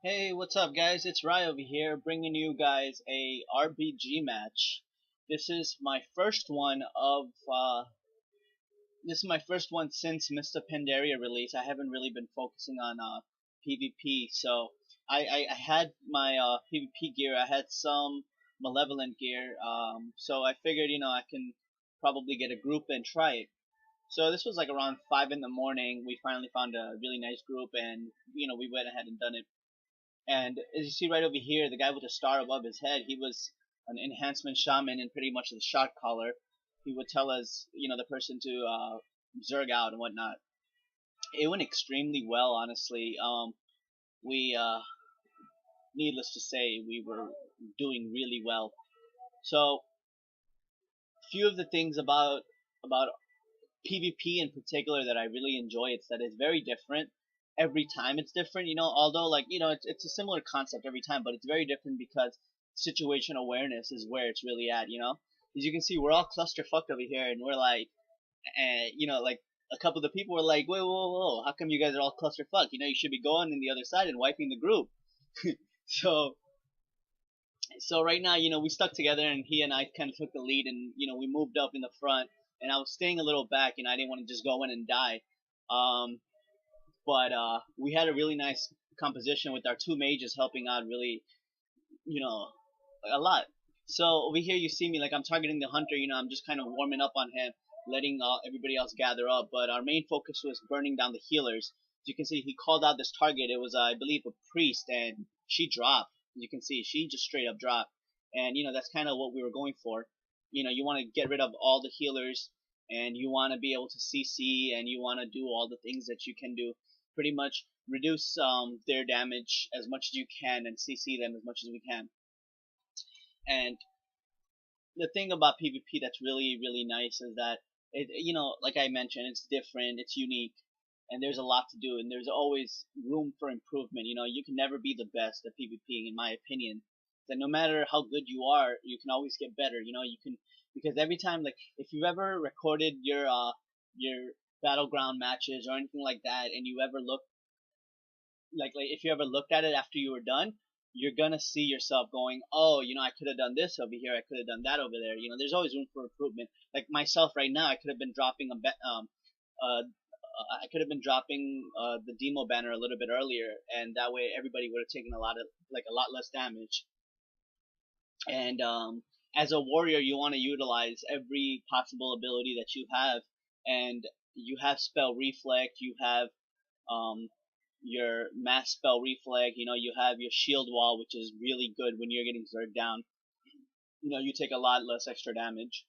Hey, what's up, guys? It's Rai over here, bringing you guys a RBG match. This is my first one of this is my first one since Mr. Pandaria release. I haven't really been focusing on PvP, so I had my PvP gear. I had some malevolent gear, so I figured I can probably get a group and try it. So this was like around 5 in the morning. We finally found a really nice group, and we went ahead and done it. And as you see right over here, the guy with the star above his head, he was an enhancement shaman in pretty much the shot caller. He would tell us, the person to zerg out and whatnot. It went extremely well, honestly. We, needless to say, we were doing really well. So, few of the things about PvP in particular that I really enjoy, it's that it's very different. Every time it's different, although it's a similar concept every time, but it's very different because situation awareness is where it's really at. As you can see, we're all cluster fucked over here, and we're like, like a couple of the people were like, whoa, whoa, whoa, how come you guys are all cluster fucked? You should be going in the other side and wiping the group. so so right now, we stuck together, and he and I kind of took the lead, and we moved up in the front, and I was staying a little back, I didn't want to just go in and die. Um, but we had a really nice composition with our two mages helping out really, you know, a lot. So over here, you see me like I'm targeting the hunter. I'm just kind of warming up on him, letting everybody else gather up. But our main focus was burning down the healers. As you can see, he called out this target. It was, I believe, a priest, and she dropped. As you can see, she just straight up dropped. And that's kind of what we were going for. You want to get rid of all the healers, and you want to be able to CC, and you want to do all the things that you can do. Pretty much reduce their damage as much as you can, and CC them as much as we can. And the thing about PvP that's really, really nice is that like I mentioned, it's different, it's unique, and there's a lot to do, and there's always room for improvement. You can never be the best at PvPing, in my opinion. That no matter how good you are, you can always get better. You can, because every time, like, if you've ever recorded your battleground matches or anything like that, and you ever look like if you ever looked at it after you were done, you're gonna see yourself going, oh, I could have done this over here, I could have done that over there. There's always room for improvement. Like myself right now, I could have been dropping I could have been dropping the demo banner a little bit earlier, and that way everybody would have taken a lot less damage. And as a warrior, you want to utilize every possible ability that you have, and you have spell reflect, you have um, your mass spell reflect, you have your shield wall, which is really good when you're getting zerged down. You take a lot less extra damage.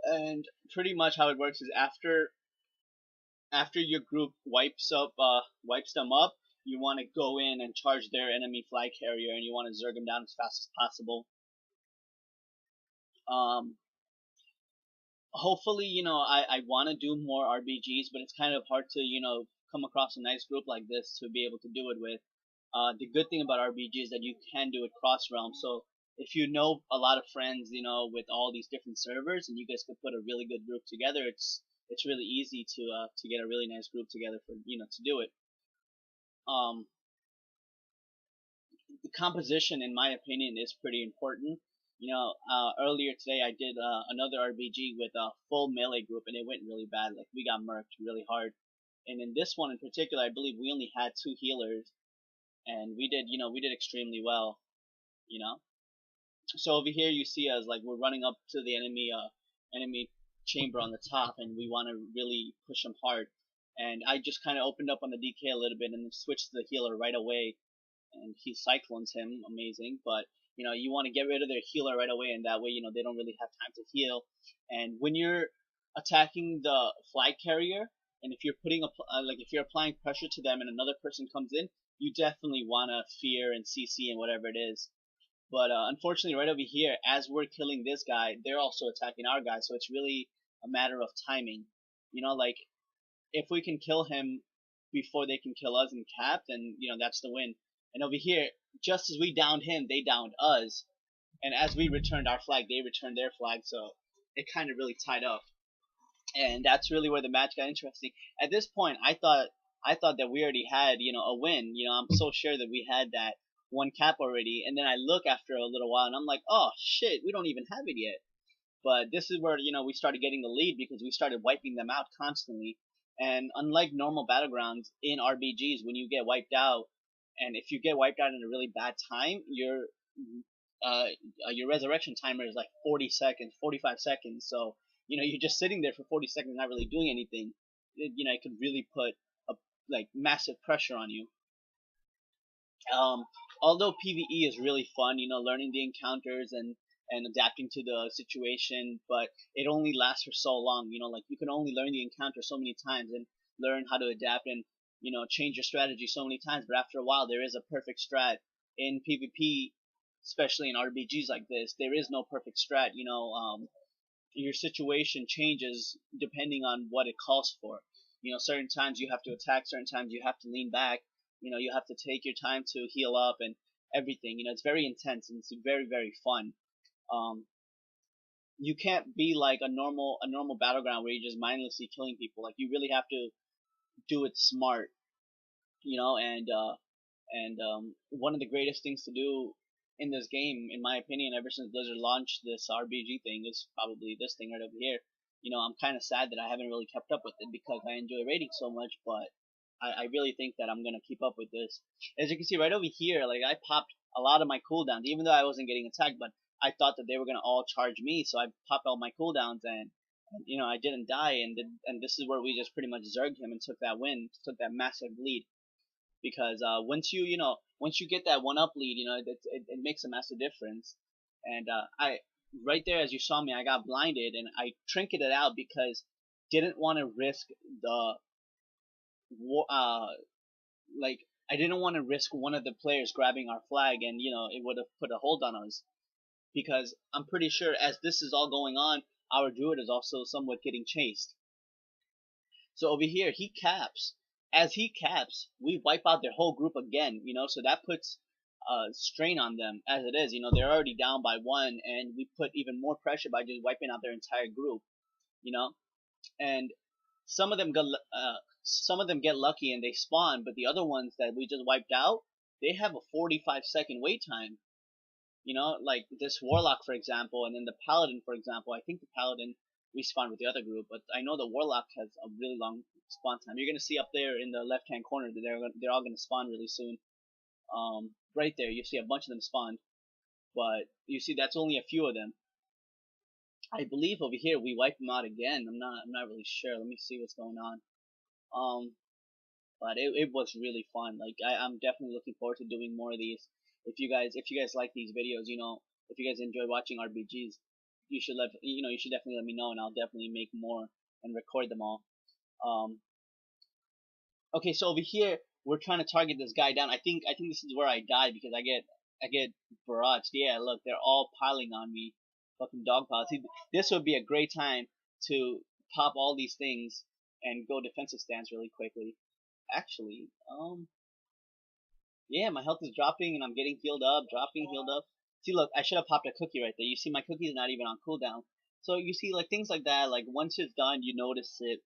And pretty much how it works is after your group wipes them up, you want to go in and charge their enemy flag carrier, and you want to zerg them down as fast as possible. Hopefully, I want to do more RBGs, but it's kind of hard to, come across a nice group like this to be able to do it with. The good thing about RBG is that you can do it cross realm. So if you know a lot of friends, with all these different servers, and you guys could put a really good group together, it's really easy to get a really nice group together for to do it. Um, the composition, in my opinion, is pretty important. Earlier today I did another RBG with a full melee group, and it went really bad. Like, we got murked really hard. And in this one in particular, I believe we only had 2 healers, and we did extremely well. You know. So over here you see us, like, we're running up to the enemy chamber on the top, and we want to really push them hard. And I just kind of opened up on the DK a little bit and then switched to the healer right away, and he cyclones him, amazing. But you want to get rid of their healer right away, and that way they don't really have time to heal. And when you're attacking the flag carrier, and if you're if you're applying pressure to them and another person comes in, you definitely want to fear and CC and whatever it is. But unfortunately, right over here, as we're killing this guy, they're also attacking our guy, so it's really a matter of timing. Like, if we can kill him before they can kill us and cap, then that's the win. And over here, just as we downed him, they downed us, and as we returned our flag, they returned their flag, so it kind of really tied up. And that's really where the match got interesting. At this point, I thought I thought that we already had, a win. I'm so sure that we had that one cap already. And then I look after a little while and I'm like, oh shit, we don't even have it yet. But this is where, we started getting the lead because we started wiping them out constantly. And unlike normal battlegrounds in RBGs, when you get wiped out, and if you get wiped out in a really bad time, uh, your resurrection timer is like 40 seconds, 45 seconds. So, you're just sitting there for 40 seconds not really doing anything. It could really put a massive pressure on you. Um, Although PvE is really fun, learning the encounters and adapting to the situation, but it only lasts for so long. Like you can only learn the encounter so many times and learn how to adapt and change your strategy so many times. But after a while, there is a perfect strat in PvP, especially in RBGs like this. There is no perfect strat. Your situation changes depending on what it calls for. Certain times you have to attack, certain times you have to lean back. You have to take your time to heal up and everything. It's very intense and it's very, very fun. Um, you can't be like a normal battleground where you're just mindlessly killing people. Like you really have to do it smart, and one of the greatest things to do in this game, in my opinion, ever since Blizzard launched this RBG thing, is probably this thing right over here. I'm kind of sad that I haven't really kept up with it because I enjoy raiding so much, but I really think that I'm gonna keep up with this. As you can see right over here, like I popped a lot of my cooldowns, even though I wasn't getting attacked, but I thought that they were gonna all charge me, so I popped all my cooldowns and I didn't die, and this is where we just pretty much zerged him and took that win, took that massive lead. Because once you get that one up lead, it makes a massive difference. And I right there, as you saw me, I got blinded and I trinketed out because didn't want to risk the like I didn't want to risk one of the players grabbing our flag and it would have put a hold on us, because I'm pretty sure as this is all going on, our druid is also somewhat getting chased. So over here, he caps. As he caps, we wipe out their whole group again, so that puts strain on them as it is. They're already down by one, and we put even more pressure by just wiping out their entire group, you know. And some of them get lucky and they spawn, but the other ones that we just wiped out, they have a 45-second wait time. Like this warlock, for example, and then the paladin, for example. I think the paladin respawned with the other group, but I know the warlock has a really long spawn time. You're gonna see up there in the left-hand corner that they're all gonna spawn really soon. Right there, you see a bunch of them spawned, but you see that's only a few of them. I believe over here we wipe them out again. I'm not really sure. Let me see what's going on. Um, but it was really fun. Like I'm definitely looking forward to doing more of these. If you guys like these videos, if you guys enjoy watching RBGs, you should definitely let me know, and I'll definitely make more and record them all. Um, okay, so over here we're trying to target this guy down. I think this is where I die because I get barraged. Yeah, look, they're all piling on me, fucking dog piles. See, this would be a great time to pop all these things and go defensive stance really quickly. Actually, yeah, my health is dropping and I'm getting healed up, dropping, healed up. See, look, I should have popped a cookie right there. You see, my cookie is not even on cooldown. So you see, like things like that. Like once it's done, you notice it.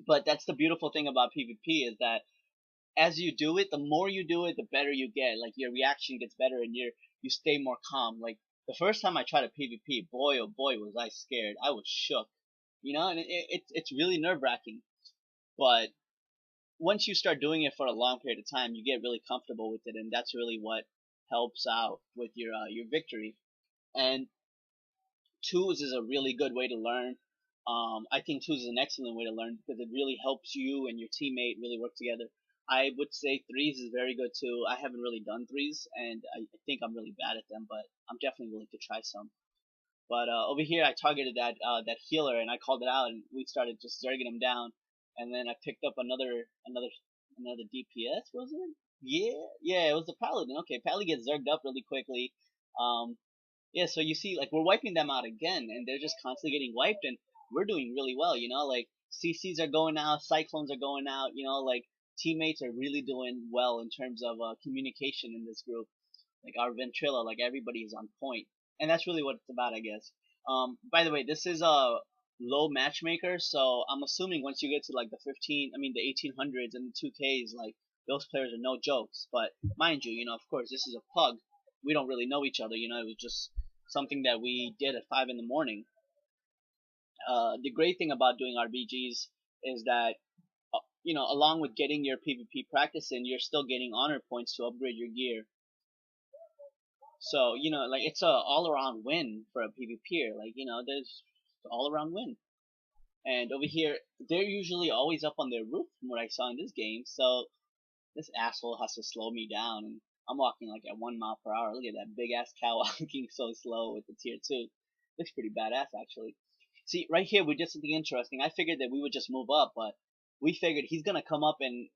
But that's the beautiful thing about PvP is that as you do it, the more you do it, the better you get. Like your reaction gets better and you stay more calm. Like the first time I tried a PvP, boy oh boy was I scared. I was shook. And it's really nerve wracking. But once you start doing it for a long period of time, you get really comfortable with it, and that's really what helps out with your victory. And twos is a really good way to learn. I think twos is an excellent way to learn because it really helps you and your teammate really work together. I would say threes is very good too. I haven't really done threes, and I think I'm really bad at them, but I'm definitely willing to try some. But over here, I targeted that healer, and I called it out, and we started just zerging him down. And then I picked up another DPS, was it? Yeah, it was the paladin. Okay, paladin gets zerged up really quickly. Um, yeah, so you see, like we're wiping them out again, and they're just constantly getting wiped, and we're doing really well. Like CCs are going out, cyclones are going out. Like teammates are really doing well in terms of communication in this group. Like our Ventrilla, like everybody is on point, and that's really what it's about, I guess. By the way, this is low matchmaker, so I'm assuming once you get to like the 1800s and the 2Ks, like those players are no jokes. But mind you, of course, this is a pug. We don't really know each other. It was just something that we did at 5 in the morning. The great thing about doing RBGs is that along with getting your PvP practice in, you're still getting honor points to upgrade your gear. So, like it's a all around win for a PvPer. Like, there's all around win. And over here, they're usually always up on their roof from what I saw in this game. So this asshole has to slow me down, and I'm walking like at 1 mile per hour. Look at that big ass cow walking so slow with the tier 2. Looks pretty badass actually. See, right here we did something interesting. I figured that we would just move up, but we figured he's gonna come up and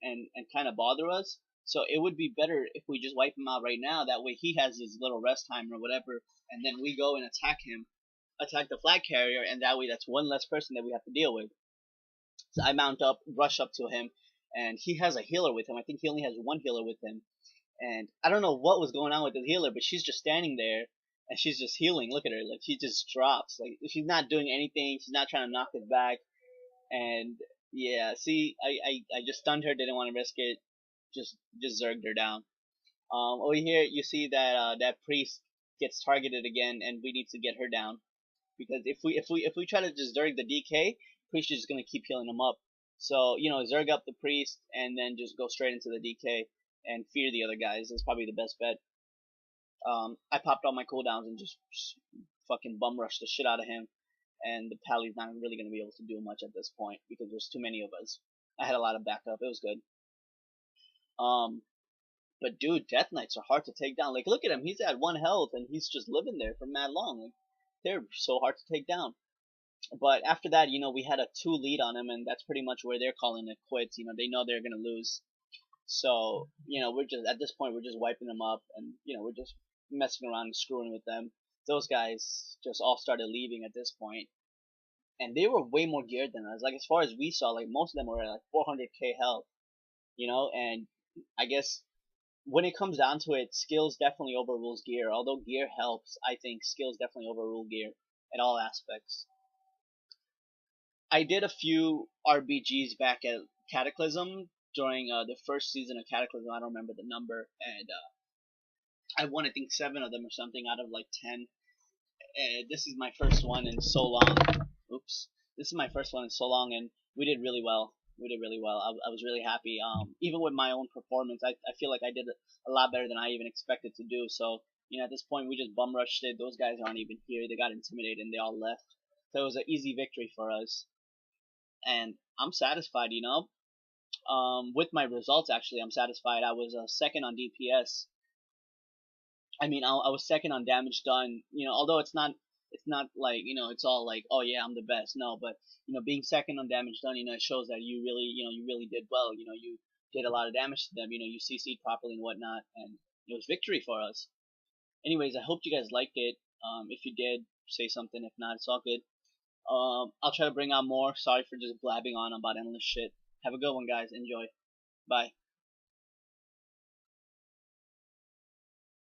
kind of bother us. So it would be better if we just wipe him out right now. That way he has his little rest time or whatever, and then we go and attack the flag carrier, and that way that's one less person that we have to deal with. So I mount up, rush up to him, and he has a healer with him. I think he only has one healer with him. And I don't know what was going on with the healer, but she's just standing there and she's just healing. Look at her, like she just drops. Like she's not doing anything. She's not trying to knock us back. And yeah, see, I just stunned her. Didn't want to risk it. Just zerged her down. Over here you see that that priest gets targeted again, and we need to get her down. Because if we try to just zerg the DK, priest is just gonna keep healing him up. So zerg up the priest and then just go straight into the DK and fear the other guys. Is probably the best bet. I popped all my cooldowns and just fucking bum rushed the shit out of him. And the Pally's not really gonna be able to do much at this point because there's too many of us. I had a lot of backup. It was good. But dude, Death Knights are hard to take down. Like look at him. He's at 1 health and he's just living there for mad long. Like they're so hard to take down. But after that, we had a 2 lead on him, and that's pretty much where they're calling it quits. They know they're gonna lose. So, we're just at this point we're just wiping them up, and we're just messing around and screwing with them. Those guys just all started leaving at this point, and they were way more geared than us. Like as far as we saw, like most of them were at like 400k health, and I guess when it comes down to it, skills definitely overrules gear. Although gear helps, I think skills definitely overrule gear at all aspects. I did a few RBGs back at Cataclysm during the first season of Cataclysm. I don't remember the number, and I won I think 7 of them or something out of like 10. This is my first one in so long. Oops, this is my first one in so long, and we did really well. We did really well. I was really happy. Even with my own performance, I feel like I did a lot better than I even expected to do. So at this point we just bum rushed it. Those guys aren't even here. They got intimidated and they all left. So it was an easy victory for us. And I'm satisfied, with my results. Actually, I'm satisfied. I was second on DPS. I mean, I was second on damage done. Although it's not like it's all like, oh yeah, I'm the best. No, but being second on damage done, it shows that you really you really did well. You did a lot of damage to them. You CC'd properly and whatnot, and it was victory for us. Anyways, I hope you guys liked it. If you did, say something. If not, it's all good. I'll try to bring out more. Sorry for just blabbing on about endless shit. Have a good one, guys. Enjoy. Bye.